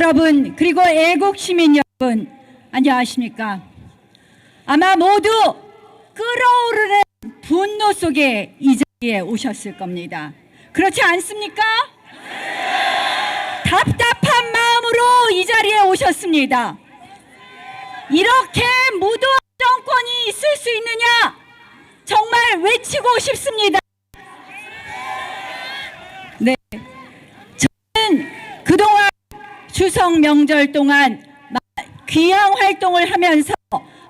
여러분, 그리고 애국 시민 여러분, 안녕하십니까? 아마 모두 끓어오르는 분노 속에 이 자리에 오셨을 겁니다. 그렇지 않습니까? 답답한 마음으로 이 자리에 오셨습니다. 이렇게 무도한 정권이 있을 수 있느냐? 정말 외치고 싶습니다. 네, 저는 그동안 추석 명절 동안 귀향 활동을 하면서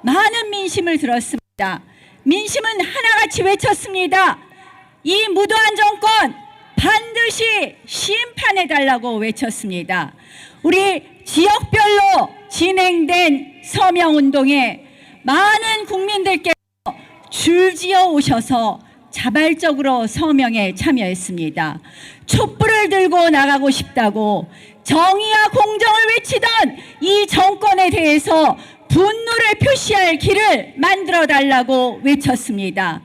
많은 민심을 들었습니다. 민심은 하나같이 외쳤습니다. 이 무도한 정권 반드시 심판해달라고 외쳤습니다. 우리 지역별로 진행된 서명운동에 많은 국민들께서 줄지어 오셔서 자발적으로 서명에 참여했습니다. 촛불을 들고 나가고 싶다고 정의와 공정을 외치던 이 정권에 대해서 분노를 표시할 길을 만들어 달라고 외쳤습니다.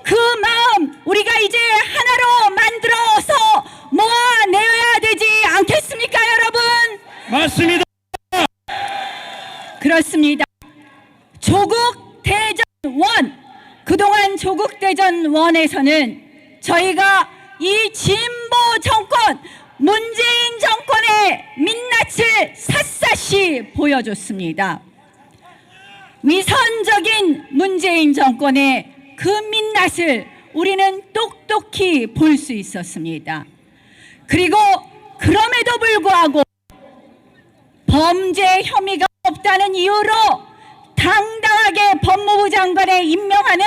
그 마음 우리가 이제 하나로 만들어서 모아내야 되지 않겠습니까, 여러분? 맞습니다. 그렇습니다. 조국 대전 원, 그동안 조국 대전 원에서는 저희가 이 진보 정권, 문재인 정권의 민낯을 샅샅이 보여줬습니다. 위선적인 문재인 정권의 그 민낯을 우리는 똑똑히 볼 수 있었습니다. 그리고 그럼에도 불구하고 범죄 혐의가 없다는 이유로 당당하게 법무부 장관에 임명하는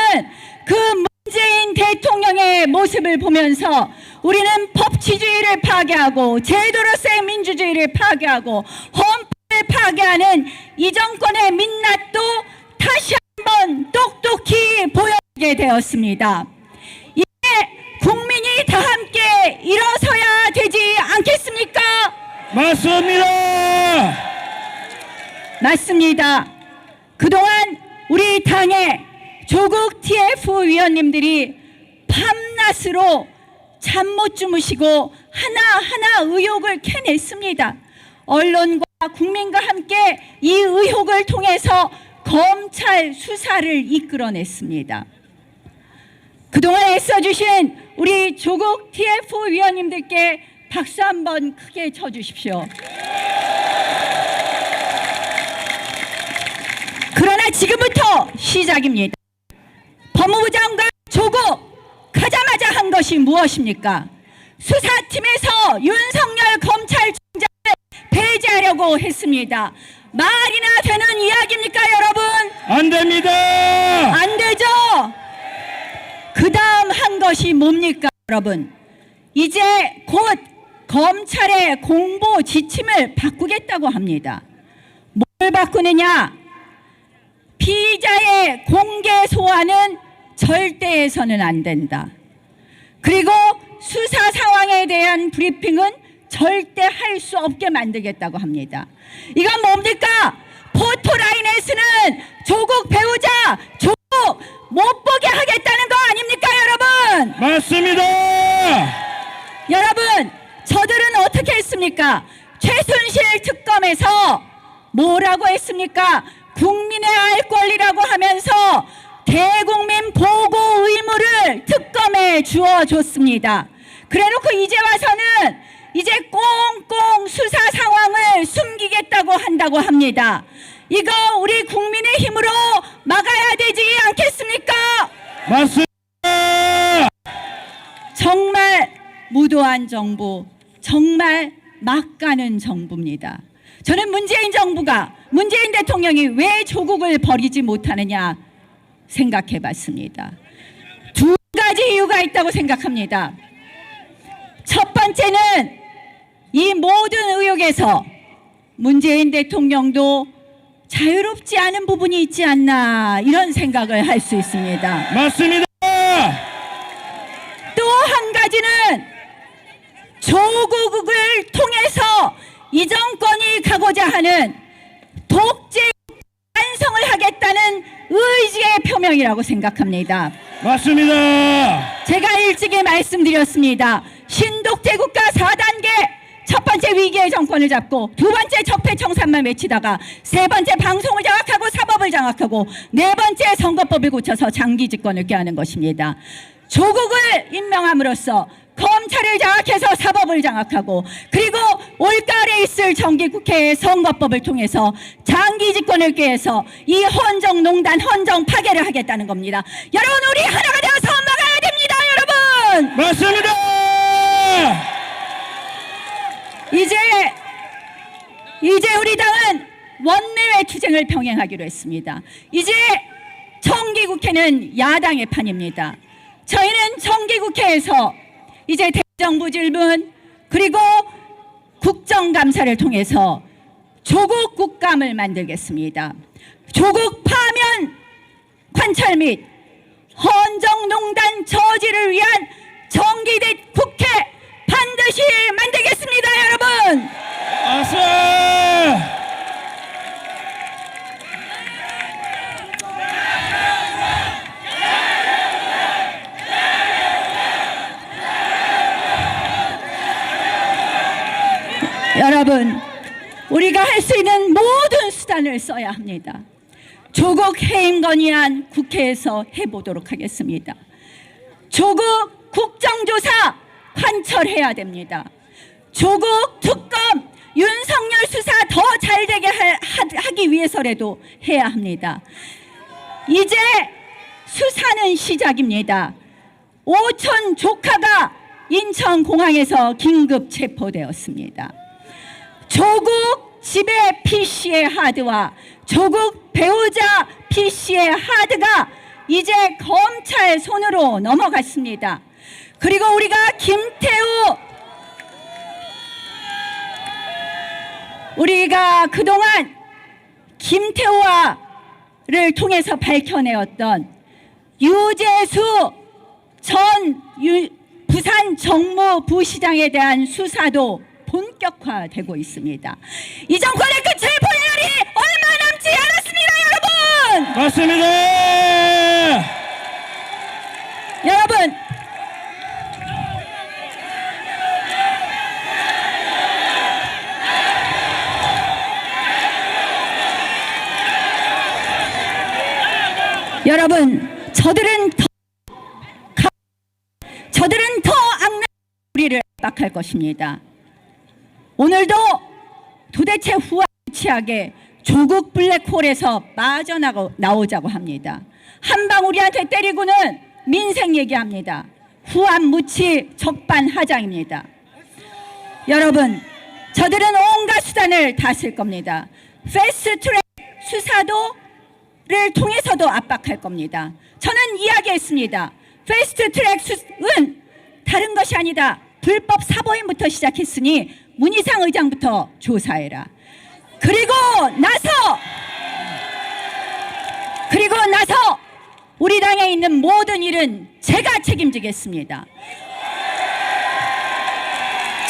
그 문재인 대통령의 모습을 보면서 우리는 법치주의를 파괴하고 제도로서의 민주주의를 파괴하고 헌법을 파괴하는 이 정권의 민낯도 다시 한번 똑똑히 보여주게 되었습니다. 이제 국민이 다 함께 일어서야 되지 않겠습니까? 맞습니다. 맞습니다. 그동안 우리 당의 조국 TF 위원님들이 밤낮으로 잠 못 주무시고 하나하나 의혹을 캐냈습니다. 언론과 국민과 함께 이 의혹을 통해서 검찰 수사를 이끌어냈습니다. 그동안 애써주신 우리 조국 TF 위원님들께 박수 한번 크게 쳐주십시오. 그러나 지금부터 시작입니다. 법무부 장관 조국 가자마자 한 것이 무엇입니까? 수사팀에서 윤석열 검찰총장을 배제하려고 했습니다. 말이나 되는 이야기입니까, 여러분? 안 됩니다. 안 되죠? 그 다음 한 것이 뭡니까, 여러분? 이제 곧 검찰의 공보 지침을 바꾸겠다고 합니다. 뭘 바꾸느냐? 피의자의 공개 소환은 절대 해서는 안 된다. 그리고 수사 상황에 대한 브리핑은 절대 할 수 없게 만들겠다고 합니다. 이건 뭡니까? 포토라인에서는 조국 배우자 조국 못 보게 하겠다는 거 아닙니까, 여러분? 맞습니다. 여러분, 저들은 어떻게 했습니까? 최순실 특검에서 뭐라고 했습니까? 국민의 알 권리라고 하면서 대국민 보고 의무를 특검에 주어줬습니다. 그래놓고 이제 와서는 이제 꽁꽁 수사 상황을 숨기겠다고 한다고 합니다. 이거 우리 국민의 힘으로 막아야 되지 않겠습니까? 맞습니다. 정말 무도한 정부, 정말 막가는 정부입니다. 저는 문재인 대통령이 왜 조국을 버리지 못하느냐 생각해 봤습니다. 두 가지 이유가 있다고 생각합니다. 첫 번째는 이 모든 의혹에서 문재인 대통령도 자유롭지 않은 부분이 있지 않나, 이런 생각을 할 수 있습니다. 맞습니다. 또 한 가지는 조국을 통해서 이 정권이 가고자 하는 독재 완성을 하겠다는 의지의 표명이라고 생각합니다. 맞습니다. 제가 일찍이 말씀드렸습니다. 신독재 국가 4단계 첫 번째 번째 위기의 정권을 잡고, 두 번째 적폐청산만 외치다가, 세 번째 방송을 장악하고 사법을 장악하고, 네 번째 선거법을 고쳐서 장기 집권을 꾀하는 것입니다. 조국을 임명함으로써 검찰을 장악해서 사법을 장악하고, 그리고 올가을에 있을 정기국회의 선거법을 통해서 장기 집권을 꾀해서 이 헌정농단, 헌정 파괴를 하겠다는 겁니다. 여러분, 우리 하나가 되어서 막아야 됩니다, 여러분. 맞습니다. 이제 우리 당은 원내외 투쟁을 병행하기로 했습니다. 이제 정기국회는 야당의 판입니다. 저희는 정기국회에서 이제 대정부 질문, 그리고 국정감사를 통해서 조국 국감을 만들겠습니다. 조국 파면 관철 및 헌정농단 저지를 위한 정기대 국회 반드시 만들겠습니다, 여러분. 아싸! 여러분, 우리가 할 수 있는 모든 수단을 써야 합니다. 조국 해임 건의안 국회에서 해보도록 하겠습니다. 조국 국정조사 관철해야 됩니다. 조국 특검, 윤석열 수사 더 잘되게 하기 위해서라도 해야 합니다. 이제 수사는 시작입니다. 오촌 조카가 인천공항에서 긴급 체포되었습니다. 조국 집의 PC의 하드와 조국 배우자 PC의 하드가 이제 검찰 손으로 넘어갔습니다. 그리고 우리가 그동안 김태우를 통해서 밝혀내었던 유재수 전 부산 정무부시장에 대한 수사도 본격화되고 있습니다. 이 정권의 끝을 볼 날이 얼마 남지 않았습니다, 여러분. 맞습니다. 여러분, 저들은 더 악랄 우리를 압박할 것입니다. 오늘도 도대체 후한무치하게 조국 블랙홀에서 빠져나오자고 합니다. 한방 우리한테 때리고는 민생 얘기합니다. 후한무치 적반하장입니다. 여러분, 저들은 온갖 수단을 다 쓸 겁니다. 패스트트랙 수사도를 통해서도 압박할 겁니다. 저는 이야기했습니다. 패스트트랙은 다른 것이 아니다. 불법 사보임부터 시작했으니 문희상 의장부터 조사해라. 그리고 나서 우리 당에 있는 모든 일은 제가 책임지겠습니다.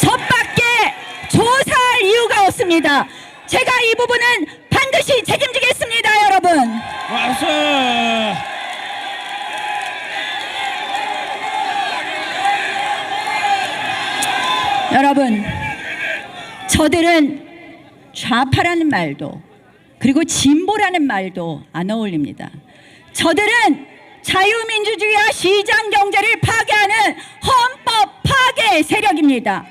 저밖에 조사할 이유가 없습니다. 제가 이 부분은 반드시 책임지겠습니다, 여러분. 아싸! 여러분, 저들은 좌파라는 말도, 그리고 진보라는 말도 안 어울립니다. 저들은 자유민주주의와 시장경제를 파괴하는 헌법 파괴 세력입니다.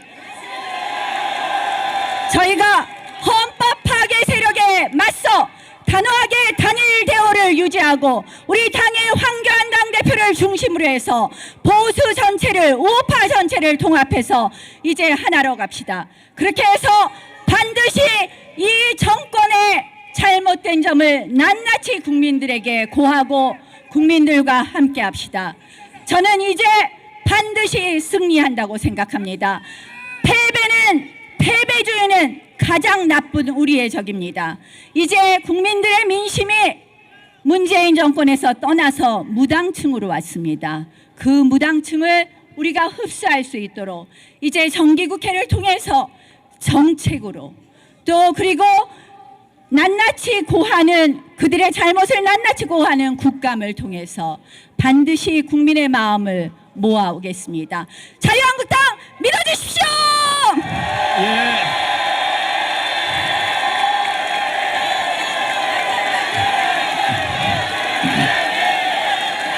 저희가 헌법 파괴 세력에 맞서 단호하게 단일 대우를 유지하고, 우리 당의 황교안 당대표를 중심으로 해서 보수 전체를, 우파 전체를 통합해서 이제 하나로 갑시다. 그렇게 해서 반드시 이 정권의 잘못된 점을 낱낱이 국민들에게 고하고 국민들과 함께 합시다. 저는 이제 반드시 승리한다고 생각합니다. 패배주의는 가장 나쁜 우리의 적입니다. 이제 국민들의 민심이 문재인 정권에서 떠나서 무당층으로 왔습니다. 그 무당층을 우리가 흡수할 수 있도록 이제 정기국회를 통해서 정책으로, 또 그리고 낱낱이 고하는, 그들의 잘못을 낱낱이 고하는 국감을 통해서 반드시 국민의 마음을 모아오겠습니다. 자유한국당 믿어